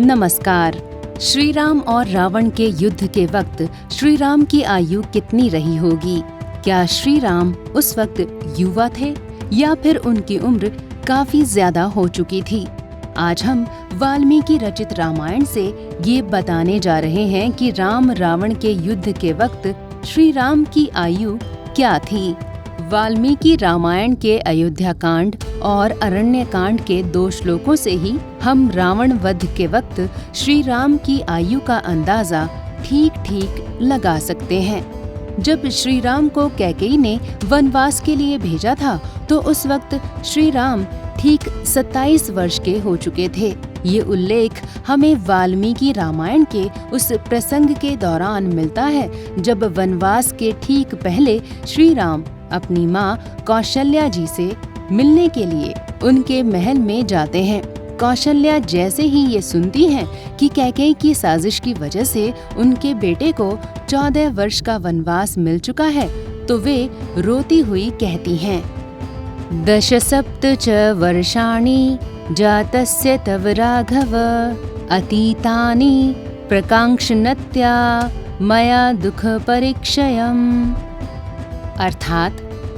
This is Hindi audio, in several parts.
नमस्कार। श्री राम और रावण के युद्ध के वक्त श्री राम की आयु कितनी रही होगी? क्या श्री राम उस वक्त युवा थे या फिर उनकी उम्र काफी ज्यादा हो चुकी थी? आज हम वाल्मीकि रचित रामायण से ये बताने जा रहे हैं कि राम रावण के युद्ध के वक्त श्री राम की आयु क्या थी। वाल्मीकि रामायण के अयोध्या कांड और अरण्य कांड के 2 श्लोकों से ही हम रावण वध के वक्त श्री राम की आयु का अंदाजा ठीक लगा सकते हैं। जब श्री राम को कैकेयी ने वनवास के लिए भेजा था तो उस वक्त श्री राम ठीक 27 वर्ष के हो चुके थे। ये उल्लेख hमें वाल्मीकि रामायण के उस प्रसंग के दौरान मिलता है जब वनवास के ठीक पहले श्री राम अपनी माँ कौशल्या जी से मिलने के लिए उनके महल में जाते हैं। कौशल्या जैसे ही ये सुनती हैं कि कैकेयी की साजिश की वजह से उनके बेटे को 14 वर्ष का वनवास मिल चुका है तो वे रोती हुई कहती हैं, 17 वर्षाणि जातस्य तव राघव अतीतानि प्रकांक्षन्त्या मया दुख परीक्षयम्। अर्थात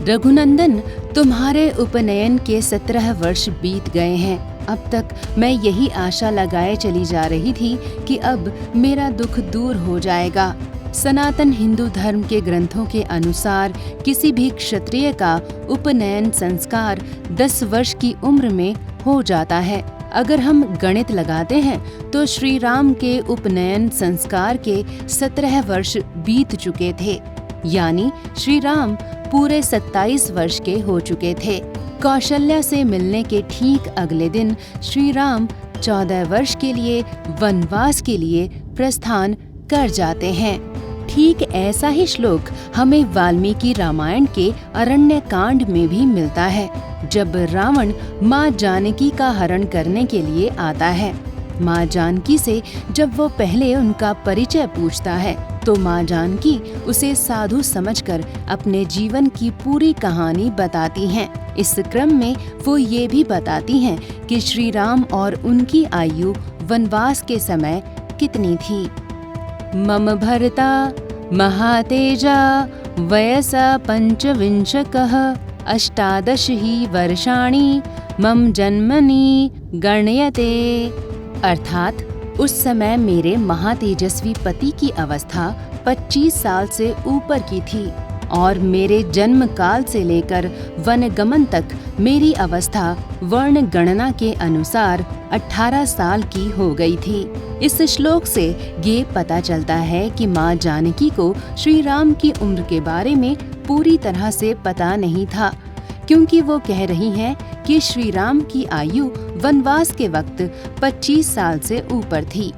रघुनंदन, तुम्हारे उपनयन के 17 वर्ष बीत गए हैं। अब तक मैं यही आशा लगाए चली जा रही थी कि अब मेरा दुख दूर हो जाएगा। सनातन हिंदू धर्म के ग्रंथों के अनुसार किसी भी क्षत्रिय का उपनयन संस्कार 10 वर्ष की उम्र में हो जाता है। अगर हम गणित लगाते हैं तो श्री राम के उपनयन संस्कार के 17 वर्ष बीत चुके थे, यानी श्री राम पूरे 27 वर्ष के हो चुके थे। कौशल्या से मिलने के ठीक अगले दिन श्री राम 14 वर्ष के लिए वनवास के लिए प्रस्थान कर जाते हैं। ठीक ऐसा ही श्लोक हमें वाल्मीकि रामायण के अरण्य कांड में भी मिलता है, जब रावण माँ जानकी का हरण करने के लिए आता है। माँ जानकी से जब वो पहले उनका परिचय पूछता है तो माँ जानकी उसे साधु समझकर अपने जीवन की पूरी कहानी बताती हैं। इस क्रम में वो ये भी बताती हैं कि श्री राम और उनकी आयु वनवास के समय कितनी थी। मम भर्ता महातेजा वयसा 25 18 ही वर्षाणि मम जन्मनि गण्यते। अर्थात उस समय मेरे महातेजस्वी पति की अवस्था 25 साल से ऊपर की थी और मेरे जन्म काल से लेकर वनगमन तक मेरी अवस्था वर्ण गणना के अनुसार 18 साल की हो गई थी। इस श्लोक से ये पता चलता है कि माँ जानकी को श्री राम की उम्र के बारे में पूरी तरह से पता नहीं था, क्योंकि वो कह रही हैं कि श्री राम की आयु वनवास के वक्त 25 साल से ऊपर थी,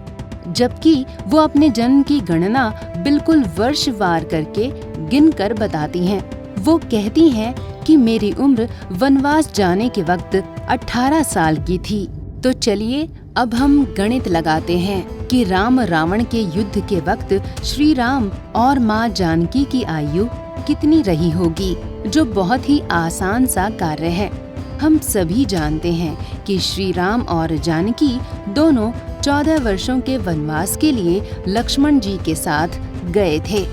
जबकि वो अपने जन्म की गणना बिल्कुल वर्षवार करके गिनकर बताती हैं। वो कहती हैं कि मेरी उम्र वनवास जाने के वक्त 18 साल की थी। तो चलिए अब हम गणित लगाते हैं कि राम रावण के युद्ध के वक्त श्री राम और माँ जानकी की आयु कितनी रही होगी, जो बहुत ही आसान सा कार्य है। हम सभी जानते हैं कि श्री राम और जानकी दोनों 14 वर्षों के वनवास के लिए लक्ष्मण जी के साथ गए थे,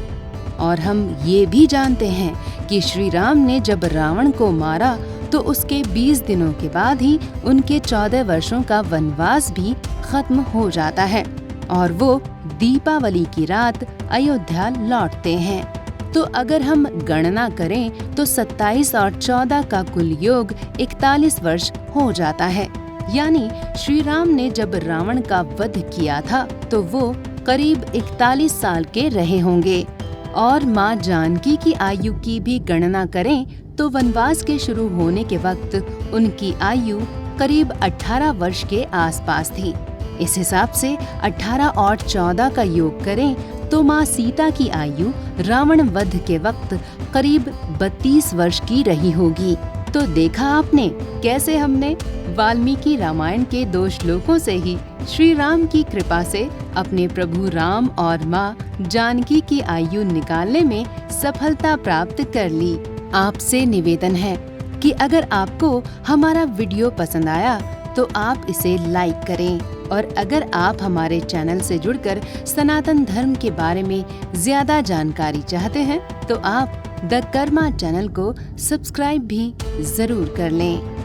और हम ये भी जानते हैं कि श्री राम ने जब रावण को मारा तो उसके 20 दिनों के बाद ही उनके 14 वर्षों का वनवास भी खत्म हो जाता है और वो दीपावली की रात अयोध्या लौटते हैं। तो अगर हम गणना करें तो 27 और 14 का कुल योग 41 वर्ष हो जाता है। यानी श्री राम ने जब रावण का वध किया था तो वो करीब 41 साल के रहे होंगे। और माँ जानकी की आयु की भी गणना करें तो वनवास के शुरू होने के वक्त उनकी आयु करीब 18 वर्ष के आसपास थी। इस हिसाब से 18 और 14 का योग करें तो माँ सीता की आयु रावण वध के वक्त करीब 32 वर्ष की रही होगी। तो देखा आपने कैसे हमने वाल्मीकि रामायण के 2 श्लोकों से ही श्री राम की कृपा से अपने प्रभु राम और माँ जानकी की आयु निकालने में सफलता प्राप्त कर ली। आपसे निवेदन है कि अगर आपको हमारा वीडियो पसंद आया तो आप इसे लाइक करें और अगर आप हमारे चैनल से जुड़कर सनातन धर्म के बारे में ज्यादा जानकारी चाहते हैं तो आप द कर्मा चैनल को सब्सक्राइब भी जरूर कर लें।